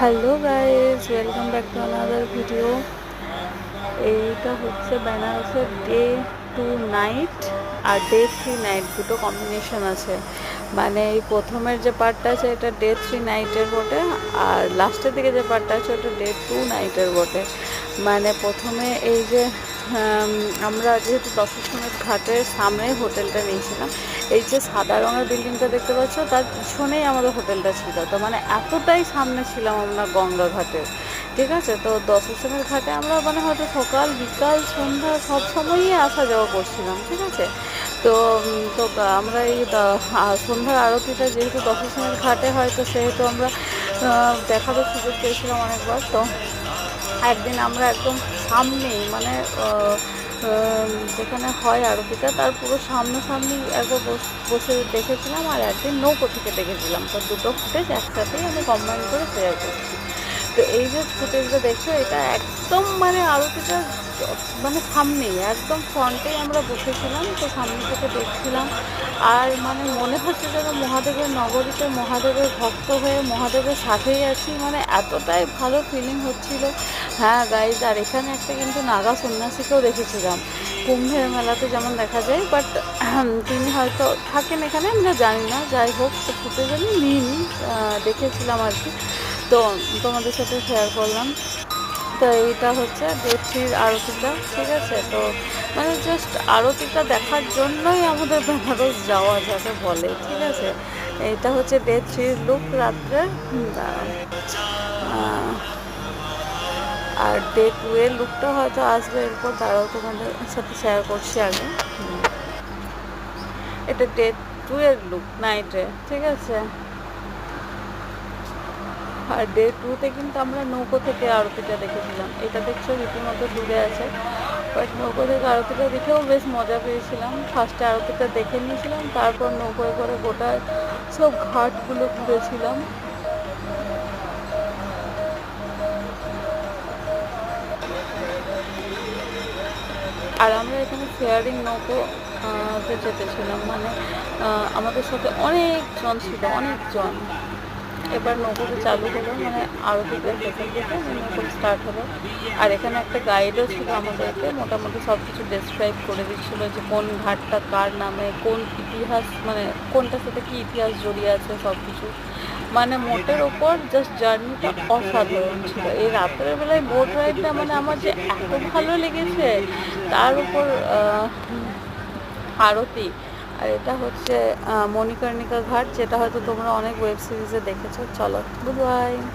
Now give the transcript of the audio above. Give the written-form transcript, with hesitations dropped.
Hello guys, welcome back to another video. এইটা হচ্ছে বেনারসের ডে 2 নাইট আর ডে 3 নাইট, দুটো কম্বিনেশন আছে। মানে এই প্রথমের যে পার্টটা আছে এটা ডে 3 নাইটের বটে, আর লাস্টের দিকে যে পার্টটা আছে ওটা ডে 2 নাইটের বটে। মানে প্রথমে এই যে আমরা যেহেতু দশাশ্বমেধ ঘাটের সামনেই হোটেলটা নিয়েছিলাম, এই যে সাদা রঙের বিল্ডিংটা দেখতে পাচ্ছ তার পিছনেই আমাদের হোটেলটা ছিল। তো মানে এতটাই সামনে ছিলাম আমরা গঙ্গা ঘাটের, ঠিক আছে। তো দশাশ্বমেধ ঘাটে আমরা মানে হয়তো সকাল বিকাল সন্ধ্যা সব সময়ই আসা যাওয়া করছিলাম, ঠিক আছে। তো তো আমরা এই সন্ধ্যার আরতিটা যেহেতু দশাশ্বমেধ ঘাটে হয়, তো সেহেতু আমরা দেখারও সুযোগ পেয়েছিলাম অনেকবার। তো একদিন আমরা একদম সামনেই মানে যেখানে হয় আরতিটা তার পুরো সামনাসামনি একবার বসে দেখেছিলাম, আর একদিন নৌকো থেকে দেখেছিলাম। তো দুটো ফুটেজ একসাথেই আমি কম্বাইন করে শেয়ার করছি। তো এই যে ফুটেজটা দেখছো এটা একদম মানে আরতিটা মানে সামনেই একদম ফ্রন্টেই আমরা বসেছিলাম, তো সামনে থেকে দেখছিলাম। আর মানে মনে হচ্ছে যেন মহাদেবের নগরীতে মহাদেবের ভক্ত হয়ে মহাদেবের সাথেই আছি, মানে এতটাই ভালো ফিলিং হচ্ছিল। হ্যাঁ গাইজ, আর এখানে একটা কিন্তু নাগা সন্ন্যাসীকেও দেখেছিলাম কুম্ভের মেলাতে যেমন দেখা যায়, বাট তিনি হয়তো থাকেন এখানে, আমরা জানি না। যাই হোক, তো ফুটেজ আমি নিইনি, দেখেছিলাম আর কি। তো তোমাদের সাথে শেয়ার করলাম। তো এইটা হচ্ছে ডে 3 আরতিটা, ঠিক আছে। তো মানে জাস্ট আরতিটা দেখার জন্যই আমাদের বেনারস যাওয়া যাকে বলে, ঠিক আছে। এইটা হচ্ছে ডে 3 লুক রাত্রে। আর ডে 2 এর লুকটা হয়তো আসবে এরপর, তারাও তোমাদের সাথে শেয়ার করছি আগে। এটা ডে 2 এর লুক নাইটে, ঠিক আছে। আর ডে 2তে কিন্তু আমরা নৌকো থেকে আরতিটা দেখেছিলাম। এটা দেখছো রীতিমতো দূরে আছে, বাট নৌকো থেকে আরতিটা দেখেও বেশ মজা পেয়েছিলাম। ফার্স্টে আরতিটা দেখে নিয়েছিলাম, তারপর নৌকোয় করে গোটা সব ঘাটগুলো ঘুরেছিলাম। আর আমরা এখানে শেয়ারিং নৌকো তে চেপেছিলাম, মানে আমাদের সাথে অনেকজন ছিল, অনেকজন। এবার নৌকোটা চালু হলো, মানে আরতিটা দেখে দেখে নৌকো স্টার্ট হলো। আর এখানে একটা গাইডও ছিল, আমাদেরকে মোটামুটি সব কিছু ডেসক্রাইব করে দিচ্ছিলো যে কোন ঘাটটা কার নামে, কোন ইতিহাস, মানে কোনটার সাথে কী ইতিহাস জড়িয়ে আছে সব কিছু। মানে মোটের ওপর জাস্ট জার্নিটা অসাধারণ ছিল। এই রাতের বেলায় বোট রাইডটা মানে আমার যে এত ভালো লেগেছে, তার উপর আরতি। আর এটা হচ্ছে মণিকর্ণিকা ঘাট, যেটা হয়তো তোমরা অনেক ওয়েব সিরিজে দেখেছো। চলো, গুড বাই।